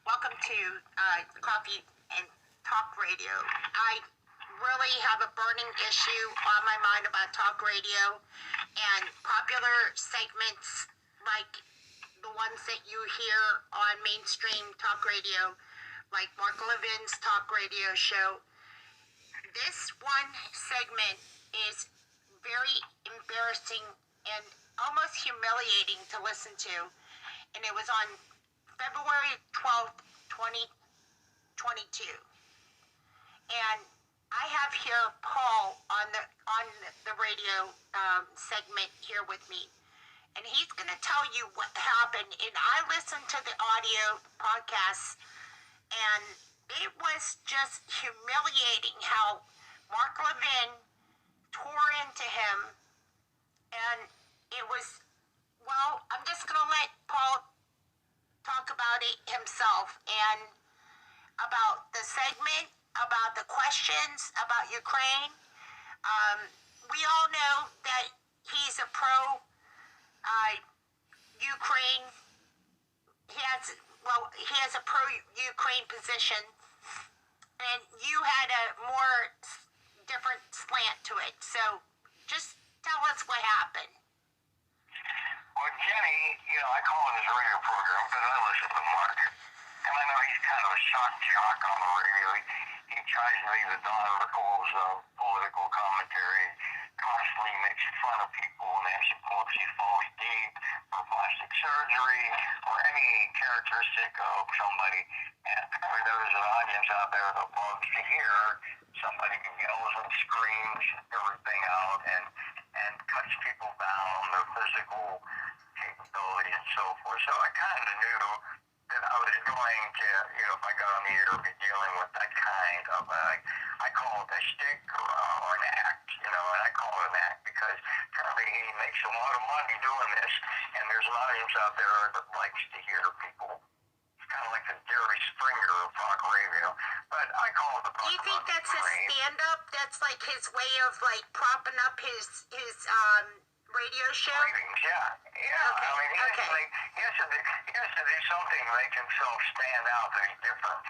Welcome to Coffee and Talk Radio. I really have a burning issue on my mind about talk radio and popular segments like the ones that you hear on mainstream talk radio, like Mark Levin's talk radio show. This one segment is very embarrassing and almost humiliating to listen to, and it was on February 12th, 2022. And I have here Paul on the radio segment here with me, and he's going to tell you what happened. And I listened to the audio podcasts, and it was just humiliating how Mark Levin tore into him, and it was, well, I'm just going to let Paul talk about it himself, and about the segment, about the questions, about Ukraine. We all know that he's a pro-Ukraine. He has a pro-Ukraine position, and you had a more different slant to it. So just tell us what happened. Well, Jenny, I call it his radio program because I listen to Mark. And I know he's kind of a shock jock on the radio. He tries to be the Don Rickles of political commentary, constantly makes fun of people and actually pulls these false deep for plastic surgery or any characteristic of somebody. And apparently there's an audience out there that loves to hear somebody who yells and screams everything out and cuts people down, their physical capability and so forth. So I kind of knew that I was going to, if I got on the air, be dealing with that kind of, I call it a shtick or an act, and I call it an act because apparently he makes a lot of money doing this, and there's an audience out there that likes to hear people. It's kind of like the Jerry Springer of talk radio, but I call it the Do you think that's a stand-up? That's like his way of like propping up his radio show? Ratings, yeah. Okay. I mean, he has to do something to make himself stand out that he's different.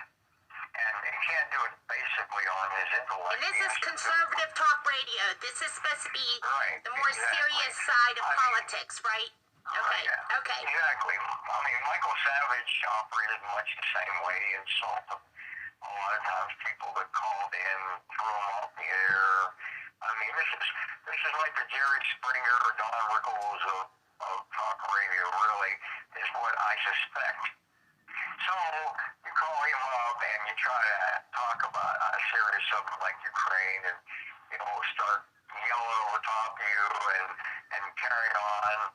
And he can't do it basically on his intellect. And this is conservative talk radio. This is supposed to be the more serious side of politics, right? Okay. Okay. Exactly. I mean, Michael Savage operated much the same way. He insulted a lot of times people that called in, threw them off the air. I mean, this is like the Jerry Springer or Don Rickles of talk radio, really, is what I suspect. So you call him up and you try to talk about a serious subject like Ukraine, and start yelling over top of you and carry on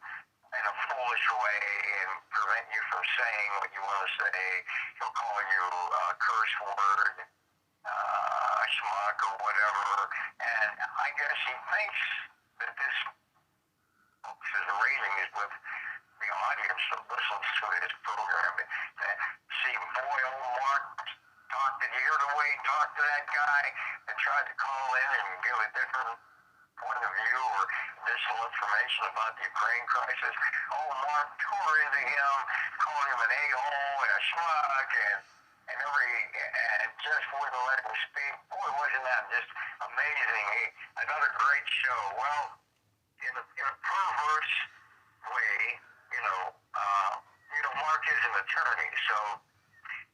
in a foolish way and prevent you from saying what you want to say. He'll call you a curse word, schmuck or whatever, and I guess he thinks that this rating is with the audience that listens to his program. See, boy, old Mark did you hear the way he talked to that guy that tried to call in and give a different point of view or additional information about the Ukraine crisis? Oh, Mark tore into him, calling him an a-hole and a schmuck and just wouldn't let him speak. Boy, wasn't that just amazing. Another great show. Well, in a perverse way, Mark is an attorney, so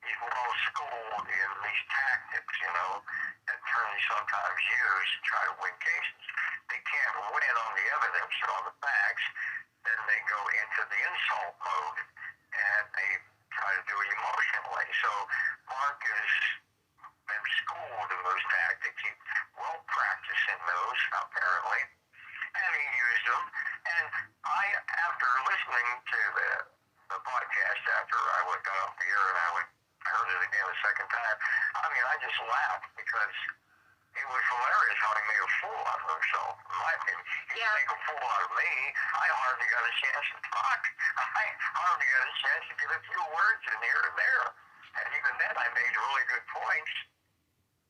he's well schooled in these tactics, that attorneys sometimes use to try to win cases. They can't win on the evidence or on the facts, then they go into the insult mode, and they try to do it emotionally. So Mark has been schooled in those tactics. He's well practiced in those, apparently, and he used them. And after listening to the podcast, after I got off the air and I heard it again a second time, I mean, I just laughed because it was hilarious how he made a fool out of himself. In my opinion, he didn't make a fool out of me. I hardly got a chance to talk. I hardly got a chance to get a few words in here and there. And even then, I made really good points.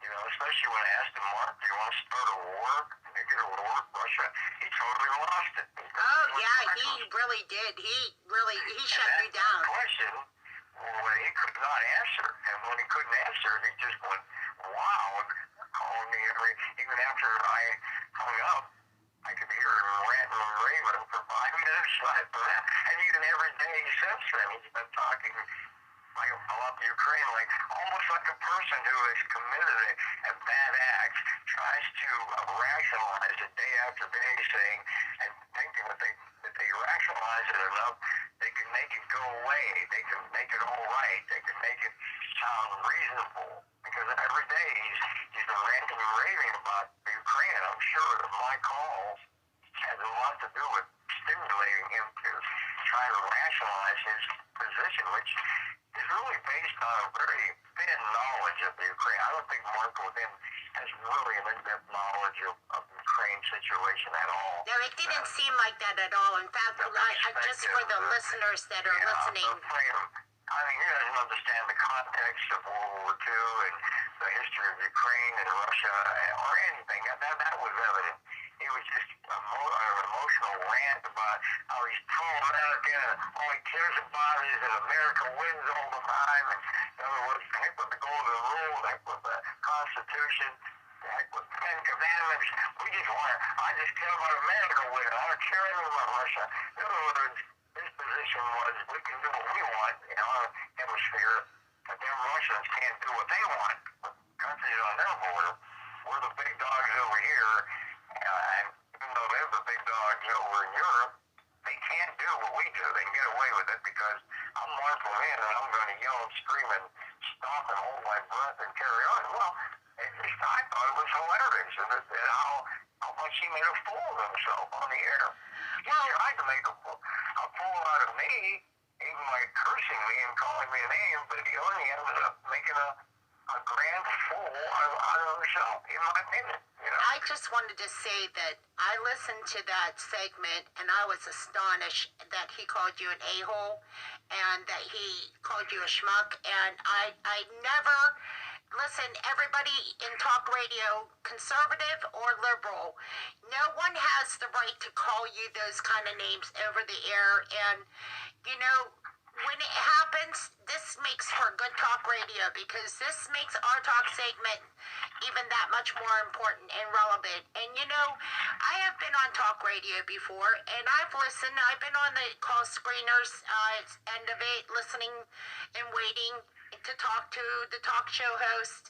Especially when I asked him, Mark, do you want to start a war? Nuclear war with Russia? He totally lost it. Oh, yeah, he really did. He shut you down. Question Well, he could not answer, and when he couldn't answer, he just went wild, calling me even after I hung up. I could hear him ranting and raving for 5 minutes after that, and even every day since then, he's been talking like about the Ukraine, like almost like a person who has committed a bad act tries to rationalize it day after day, saying and thinking that they rationalize it enough, they can make it go away, they can make it all right, they can make it sound reasonable. Because every day he's been ranting and raving about the Ukraine. I'm sure that my call has a lot to do with stimulating him to try to rationalize his position, which is really based on a very thin knowledge of the Ukraine. I don't think Mark Levin has really an in-depth knowledge of the Ukraine situation at all. No, it didn't seem like that at all. In fact, just for the listeners that are listening. I mean, he doesn't understand the context of World War II and the history of Ukraine and Russia or anything. That was evident. He was just an emotional rant about how he's pro-American and all he cares about is that America wins all the time. And in other words, heck with the golden rule, heck with the Constitution, heck with the Ten Commandments. I just care about America winning. I don't care anything about Russia. In other words, his position was we can do what we want in our hemisphere, but them Russians can't do what they want with countries on their border. We're the big dogs over here, and even though they're the big dogs over in Europe, they can't do what we do. They can get away with it because I'm Mark Levin and I'm going to yell and scream and stop and hold my breath and carry on. Well, I thought it was hilarious and how much he made a fool of himself on the air. He tried to make a fool out of me, even by cursing me and calling me a name, but he only ended up making a grand fool out of himself, in my opinion. You know? I just wanted to say that I listened to that segment and I was astonished that he called you an a-hole and that he called you a schmuck, and I never... Listen, everybody in talk radio, conservative or liberal, no one has the right to call you those kind of names over the air. And, you know, when it happens, this makes for good talk radio because this makes our talk segment even that much more important and relevant. And, you know, I have been on talk radio before, and I've listened. I've been on the call screeners end of it, listening and waiting to talk to the talk show host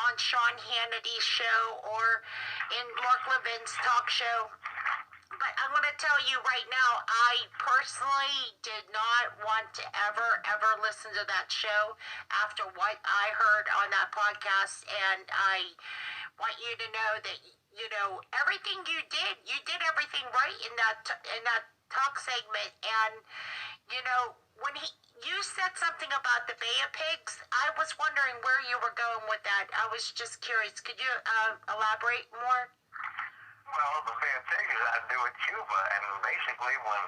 on Sean Hannity's show or in Mark Levin's talk show. But I'm going to tell you right now, I personally did not want to ever listen to that show after what I heard on that podcast. And I want you to know that, you know, everything you did everything right in that talk segment. And, you know, when you said something about the Bay of Pigs, I was wondering where you were going with that. I was just curious. Could you elaborate more? Well, the Bay of Pigs had to do with Cuba, and basically when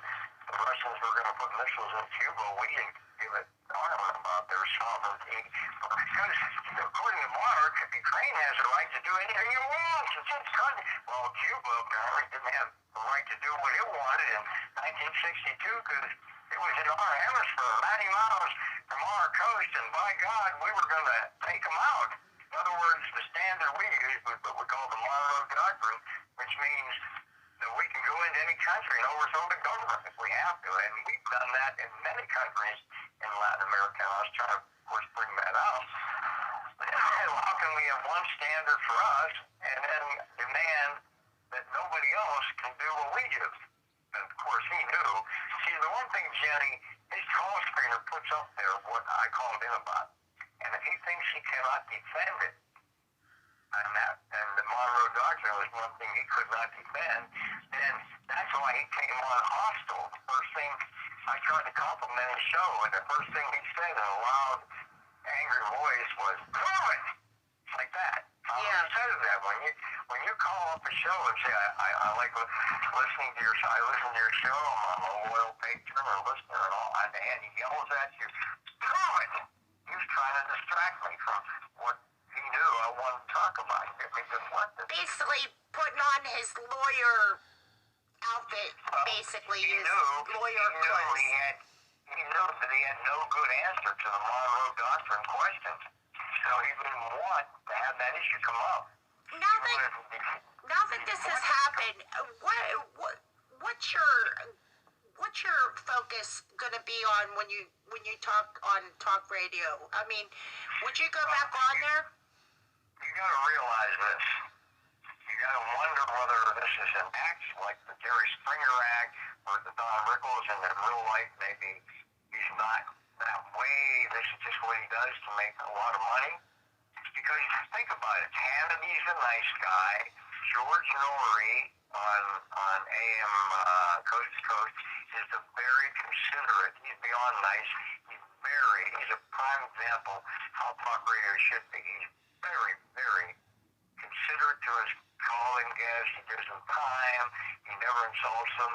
the Russians were going to put missiles in Cuba, we didn't give it armament about their sovereignty. Because according to Mark, Ukraine has the right to do anything it wants. It's its country. Well, Cuba apparently didn't have the right to do what it wanted in 1962 because it was in our hemisphere, 90 miles from our coast, and by God, we were going to take them out. In other words, the standard we use was what we call the Monroe Doctrine, which means that we can go into any country and overthrow the government if we have to. And we've done that in many countries in Latin America. And I was trying to, of course, bring that out. How can we have one standard for us and then demand that nobody else can do what we do? And of course, he knew. See, the one thing, Jenny, his call screener puts up there what I called in about. And if he thinks he cannot defend it, and the Monroe Doctrine was one thing he could not defend, then that's why he came on hostile. The first thing, I tried to compliment his show, and the first thing he said in a loud, angry voice was, "Prove it!" It's like that. Yeah. He says that when you call up a show and say, I like listening to your show, I listen to your show, I'm a loyal patron or listener and all, and he yells at you, "Prove it!" He was trying to distract me from what he knew I wanted to talk about. He get me deflected. Basically putting on his lawyer outfit, basically his lawyer clothes. He knew that he had no good answer to the Monroe Doctrine questions. So he didn't want to have that issue come up. Now that this has happened, what's your focus going to be on when you talk on talk radio? I mean, would you go back on there? You got to realize this. You got to wonder whether this is an act like the Jerry Springer Act or the Don Rickles, and in real life maybe he's not that way. This is just what he does to make a lot of money. Because think about it, Hannity's a nice guy. George Norrie on AM Coast to Coast is very considerate. He's beyond nice. He's a prime example how talk radio should be. He's very, very considerate to his calling guests. He gives them time. He never insults them.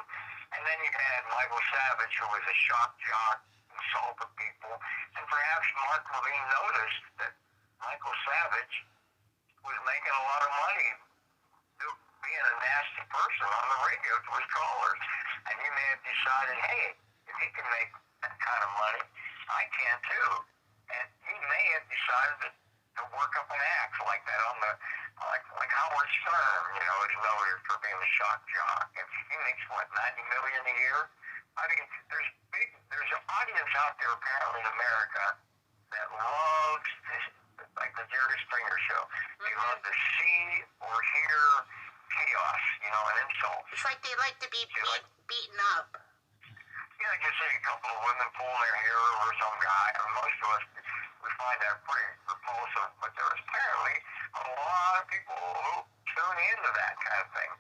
And then you had Michael Savage, who was a shock jock, insulted people. And perhaps Mark Levin noticed that Michael Savage was making a lot of money being a nasty person on the radio to his callers. And he may have decided, hey, if he can make that kind of money, I can too. And he may have decided to work up an act like that on the, like Howard Stern, is noted for being a shock jock. And he makes, what, $90 million a year? I mean, there's an audience out there apparently in America that loves this, like the Jerry Springer show. They love to see or hear chaos, and insults. It's like they like to be beaten up. Yeah, I can see a couple of women pulling their hair over some guy. I mean, most of us, we find that pretty repulsive. But there's apparently a lot of people who tune into that kind of thing.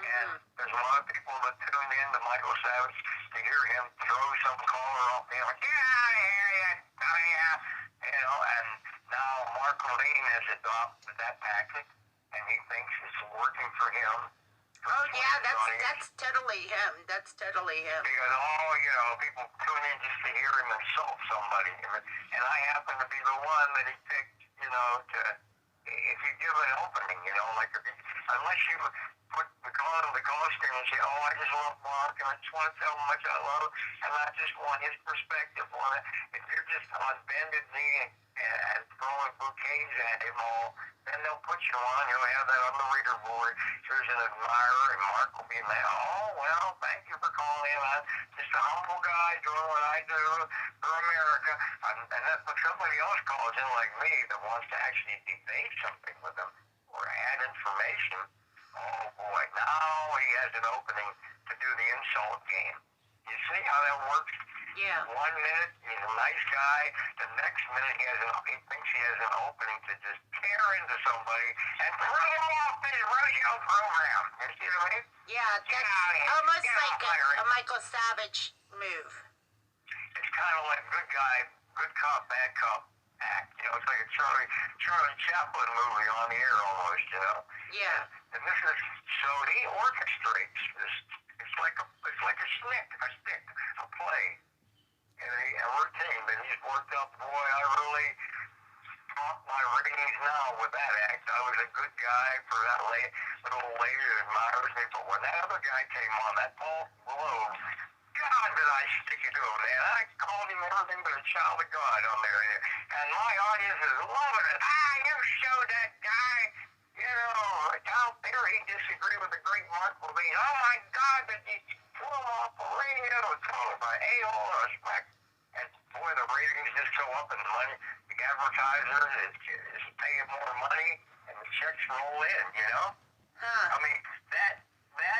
And there's a lot of people that tune into Michael Savage to hear him throw some caller off, get out of here, you dummy. And now Mark Levin has adopted that tactic, and he thinks it's working for him. Oh yeah, that's totally him. That's totally him. Because people tune in just to hear him insult somebody, and I happen to be the one that he picked. If you give an opening, unless you put the call screen and say, oh, I just love Mark, and I just want to tell him how much I love him, and I just want his perspective on it. If you're just on bended knee and throwing bouquets at him all, then they'll put you on. You'll have that on the reader board. Here's an admirer, and Mark will be like, oh, well, thank you for calling in. I'm just a humble guy doing what I do for America. And then when somebody else calls in like me that wants to actually debate something with them or add information, oh, boy, now he has an opening to do the insult game. You see how that works? Yeah. 1 minute, he's a nice guy. The next minute, he thinks he has an opening to just tear into somebody and throw him off his radio program. You see what I mean? Yeah, that's almost like a Michael Savage move. It's kind of like good guy, good cop, bad cop act. It's like a Charlie Chaplin movie on the air almost, Yeah. And this is, so he orchestrates this. It's like a stick, a play. A routine that he's worked up. Boy, I really topped my ratings now with that act. I was a good guy for that little lady that admires me. But when that other guy came on, that Paul Globe, God, did I stick it to him, man. I called him everything but a child of God on there. And my audience is loving it. You showed that guy, out there, he disagreed with the great Mark Levin. Oh, my God, that he threw him off the radio. Told him an a-hole and a speck. And boy, the ratings just go up, and the money, the advertiser is paying more money, and the checks roll in, Huh. I mean, that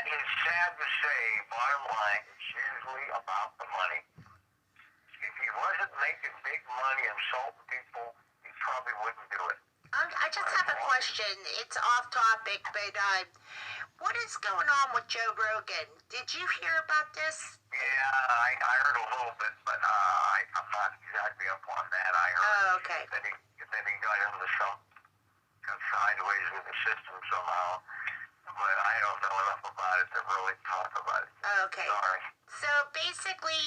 is sad to say. Bottom line, it's usually about the money. If he wasn't making big money insulting people, he probably wouldn't do it. I just have a question. It's off topic, but what is going on with Joe Rogan? Did you hear about this? Yeah, I heard a little bit, but I'm not exactly up on that. I heard okay. that he got into got sideways in the system somehow. But I don't know enough about it to really talk about it. Okay. Sorry. So basically,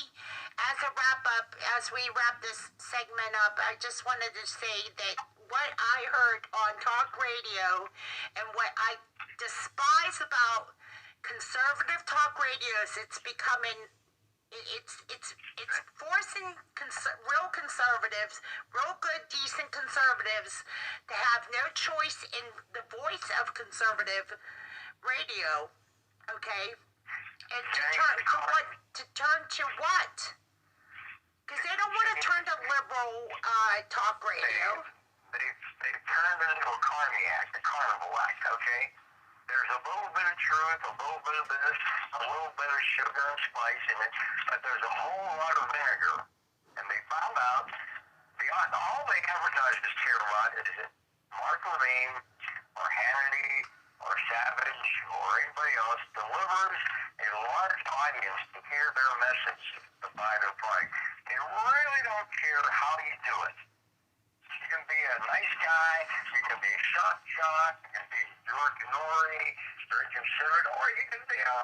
as a wrap-up, as we wrap this segment up, I just wanted to say that what I heard on talk radio and what I despise about conservative talk radios, it's becoming, it's forcing conservatives, real good, decent conservatives, to have no choice in the voice of conservative radio, okay? And to turn to what? To turn to what? Because they don't want to turn to liberal talk radio. They've turned it into a carnival act, okay? There's a little bit of truth, a little bit of this, a little bit of sugar and spice in it, but there's a whole lot of vinegar. And they found out, beyond all they advertise this tier lot is that Mark Levin or Hannity or Savage or anybody else delivers a large audience to hear their message, to buy their product. They really don't care how you do it. You can be a nice guy, you can be a shock jock, you can be George Norrie, very considerate, or you can be a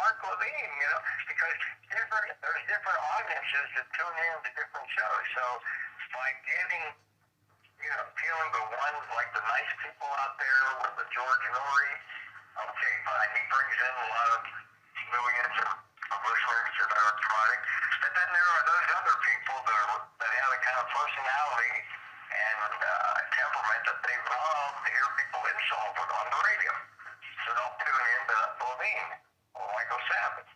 Mark Levin, you know, because there's different audiences that tune in to different shows. So by getting, you know, appealing to one, like the nice people out there with the George Norrie, okay, fine, he brings in a lot of millions of listeners to their product, but then there are those other people that have a kind of personality and temperament that they love to hear people insult on the radio. So they'll tune in to Levine or Michael Sabbath.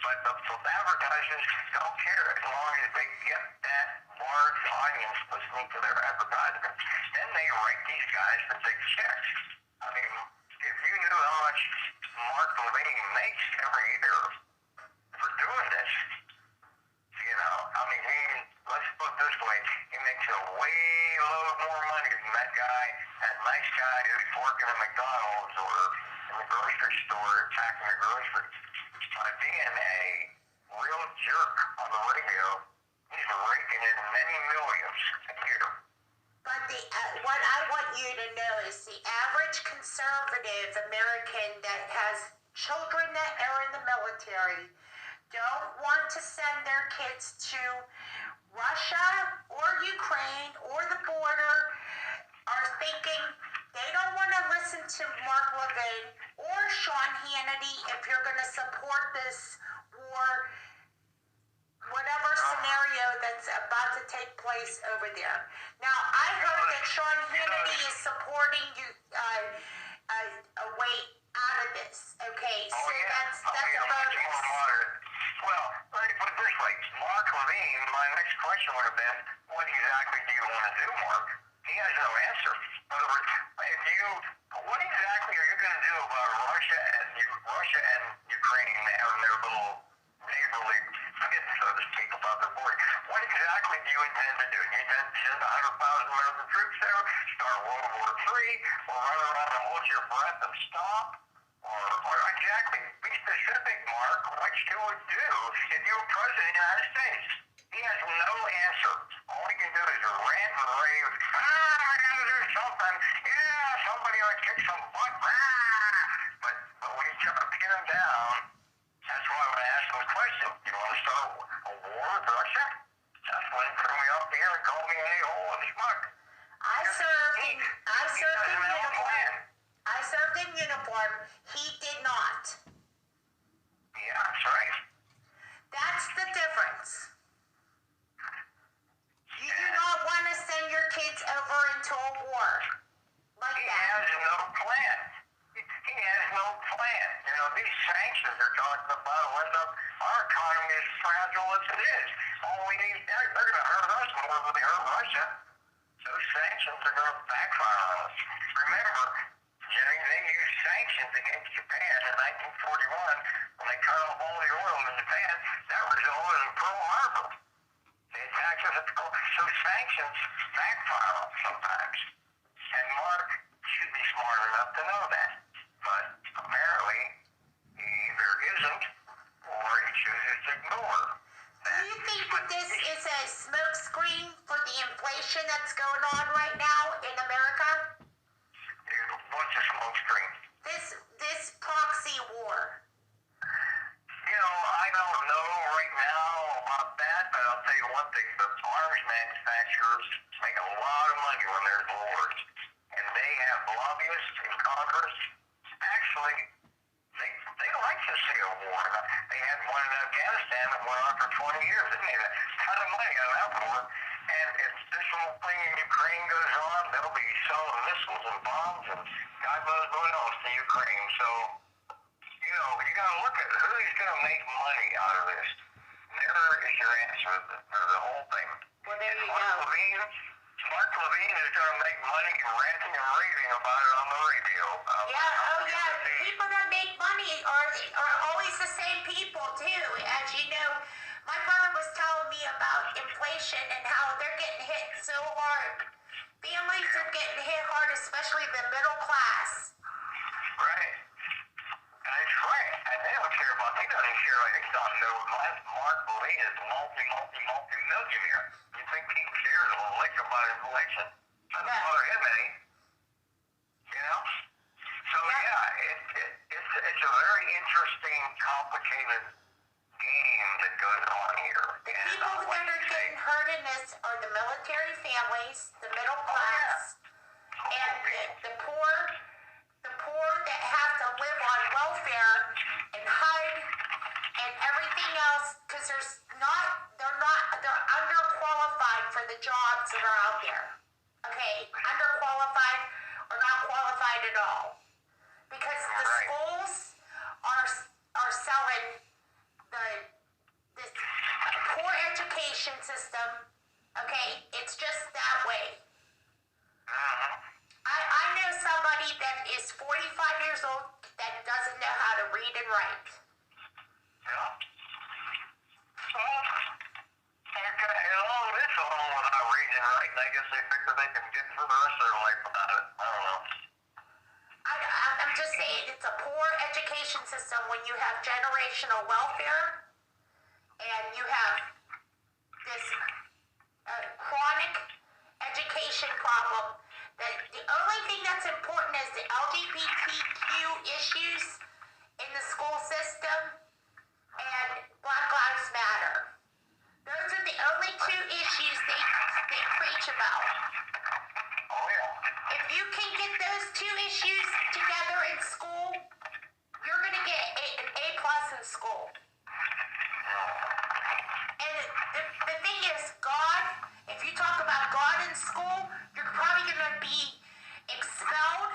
But the advertisers don't care as long as they get that large audience listening to their advertisements. Then they write these guys the big checks. I mean, if you knew how much Mark Levine makes every year for doing this, you know, I mean, let's put it this way, he makes a way load more money than that guy, that nice guy who's working at McDonald's or in the grocery store packing the groceries. By being a real jerk on the radio, he's raking in many millions a year. But what I want you to know is the average conservative American that has children that are in the military don't want to send their kids to Russia or Ukraine or the border, are thinking they don't want to listen to Mark Levin or Sean Hannity if you're going to support this war, whatever scenario that's about to take place over there. Now, I heard that Sean Hannity is supporting you a way out of this. Okay, so that's a bonus. Well, let me put it this way. Mark Levine, my next question would have been, what exactly do you want to do, Mark? He has no answer. In other words, what exactly are you going to do about Russia and Ukraine having their little neighborly fit, so to speak, about the border? What exactly do you intend to do? Do you intend to send 100,000 American troops there, start World War III, or run around and hold your breath and stop? Or exactly, be specific, Mark, what you would do if you were president of the United States. He has no answer. All he can do is rant and rave, I gotta do something, yeah, somebody ought to kick some butt, But when you try to pin him down, that's why when I asked him the question, you want to start a war with Russia? That's when he threw me up here and called me an a-hole and schmuck. I served in uniform. I served in uniform. He did not. Yeah, that's right. That's the difference. You do not want to send your kids over into a war like that. He has no plan. He has no plan. You know, these sanctions they're talking about will end up, our economy is fragile as it is. All we need, they're going to hurt us more than they hurt Russia. Those sanctions are going to backfire on us. Remember, Jenny, they used sanctions against Japan in 1941 when they cut off all the oil in Japan. That resulted in Pearl Harbor. They attacked us at the coast. So sanctions backfire sometimes. And Mark should be smart enough to know that. But apparently, he either isn't or he chooses to ignore that. Do you think that this is a smokescreen for the inflation that's going on right now in America? What's a smoke screen? This proxy war. You know, I don't know right now about that, but I'll tell you one thing. The arms manufacturers make a lot of money when there's wars. And they have lobbyists in Congress. Actually, they like to see a war. They had one in Afghanistan that went on for 20 years. They made a ton of money on that war. And if this little thing in Ukraine goes on, they'll be selling missiles and bombs and God knows what else to Ukraine. So, you know, you got to look at who's going to make money out of this. There is your answer for the whole thing. Well, there you Mark go. Levin is going to make money ranting and raving about it on the radio. Yeah, oh yeah. People that make money are always the same people too. As you know, my brother was telling me about inflation and how they're getting hit so hard. Families are getting hit hard, especially the middle class. Right. That's right. And they don't care about, they don't even care like he's not middle class. Mark Levin is multi-millionaire. You think he cares a lick about inflation? Doesn't bother him any. You know? So it's a very interesting, complicated game that goes on here. The people that are getting hurt in this are the military families, the middle class, and the poor that have to live on welfare and HUD and everything else because they're underqualified for the jobs that are out there. Okay, underqualified or not qualified at all. Because the schools are selling this poor education system. Okay, it's just that way. I know somebody that is 45 years old that doesn't know how to read and write. Yeah. Well, okay, all this along without reading and writing, I guess they figure they can get through the rest of their life without it. I don't know. I'm just saying it's a poor education system when you have generational welfare and you have this chronic education problem. The only thing that's important is the LGBTQ issues in the school system and Black Lives Matter. Those are the only two issues they preach about. Oh, yeah. If you can get those two issues together in school, you're going to get an A+ in school. And the thing is, God, if you talk about God in school, you're probably going to be expelled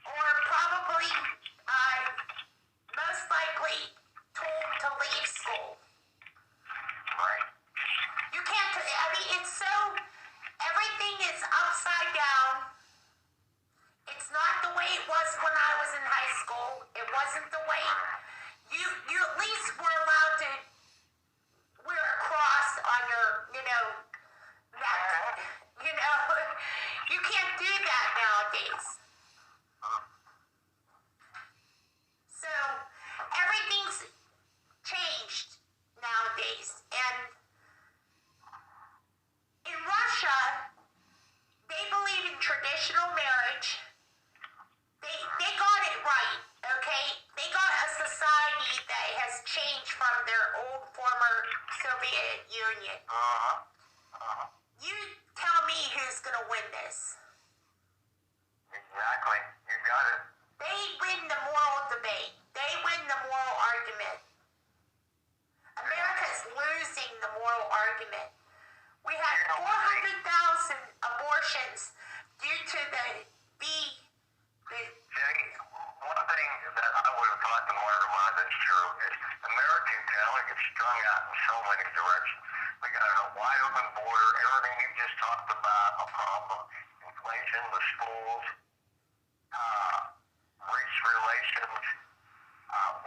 or probably most likely told to leave school. Right. You can't, I mean, it's so, everything is upside down. It's not the way it was when I was in high school. It wasn't the way, you at least were allowed to wear a cross on your, neck. You can't do that nowadays. So, everything's changed nowadays. And in Russia, they believe in traditional marriage. They got it right, okay? They got a society that has changed from their old former Soviet Union. You tell me who's going to win this. Exactly. You got it. They win the moral debate. They win the moral argument. America's losing the moral argument. We had 400,000 abortions due to the Jenny, one thing that I would have thought to Mark about that's true is America can only get strung out in so many directions. We got a wide open border, everything you just talked about, a problem, inflation, the schools, race relations.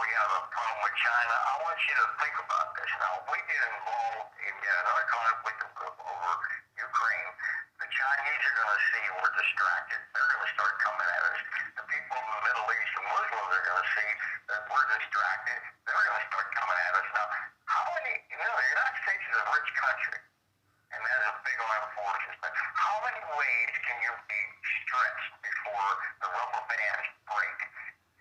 We have a problem with China. I want you to think about this. Now, if we get involved in yet another conflict over Ukraine, the Chinese are going to see we're distracted. They're going to start coming at us. The people in the Middle East and Muslims are going to see that we're distracted. They're going to start coming at us. Now, how many, the United States is a rich country, and that is a big armed forces, but how many ways can you be stretched before the rubber bands break?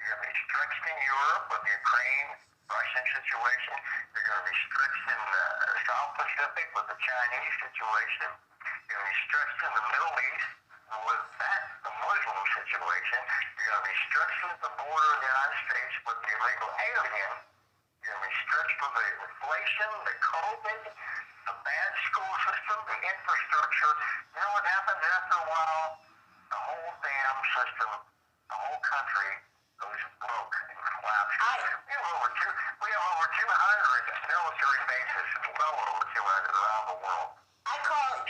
You're going to be stretched in Europe with the Ukraine-Russian situation. You're going to be stretched in the South Pacific with the Chinese situation. You're going to be stretched in the Middle East with the Muslim situation. You're going to be stretched at the border of the United States with the illegal alien. You're going to be stretched with the inflation, the COVID. The bad school system, the infrastructure. You know what happens after a while? The whole damn system, the whole country goes broke and collapses. We have over 200 military bases, well over 200 around the world. I call it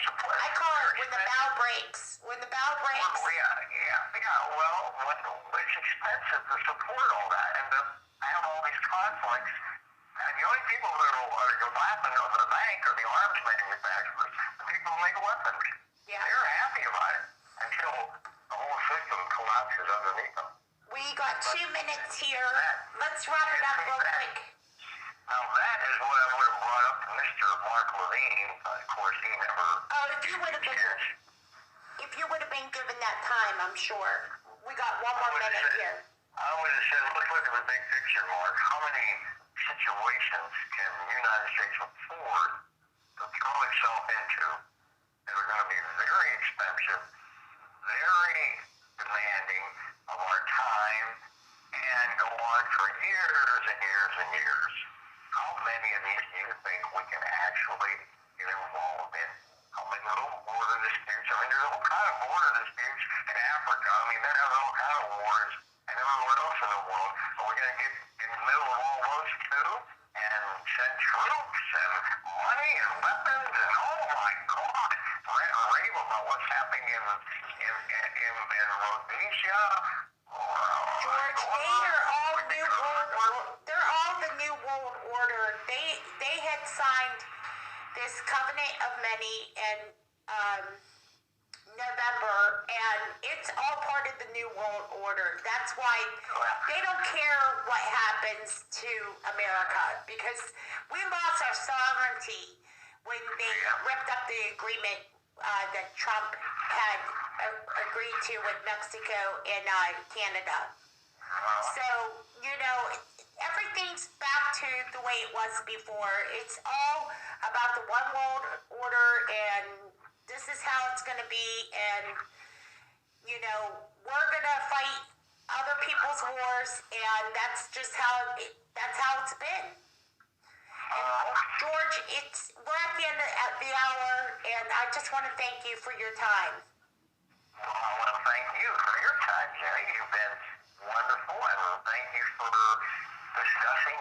when the bow breaks. When the bow breaks. Well, yeah. Well, it's expensive to support all that and to have all these conflicts. And the only people that are laughing over the bank are the arms manufacturers, the people who make weapons. Yeah. They're happy about it until the whole system collapses underneath them. We got 2 minutes here. Let's wrap it up real quick. Now that is what I would have brought up to Mr. Mark Levin. Of course, he never. Oh, if you would have been given that time, I'm sure. We got 1 more minute here. I would have said, let's look at the big picture, Mark. How many situations can the United States afford to throw itself into that are going to be very expensive, very demanding of our time, and go on for years and years and years? How many of these do you think we can actually get involved in? How many little border disputes? I mean, there's all kind of border disputes in Africa. I mean, there are all kind of wars and everywhere else in the world. Are we going to get in the middle of all those too and send troops and money and weapons and oh my God, rave about what's happening in Rhodesia? George, they're all the new world order. They had signed this covenant of many in November, and it's all part of the new world order. That's why they don't care what happens to America, because we lost our sovereignty when they ripped up the agreement that Trump had agreed to with Mexico and Canada. So, everything's back to the way it was before. It's all about the one world order, and this is how it's going to be. And, we're going to fight other people's wars, and that's just how it's been. And George, we're at the end of the hour, and I just want to thank you for your time. Well, I want to thank you for your time, Jenny. You've been wonderful, and thank you for discussing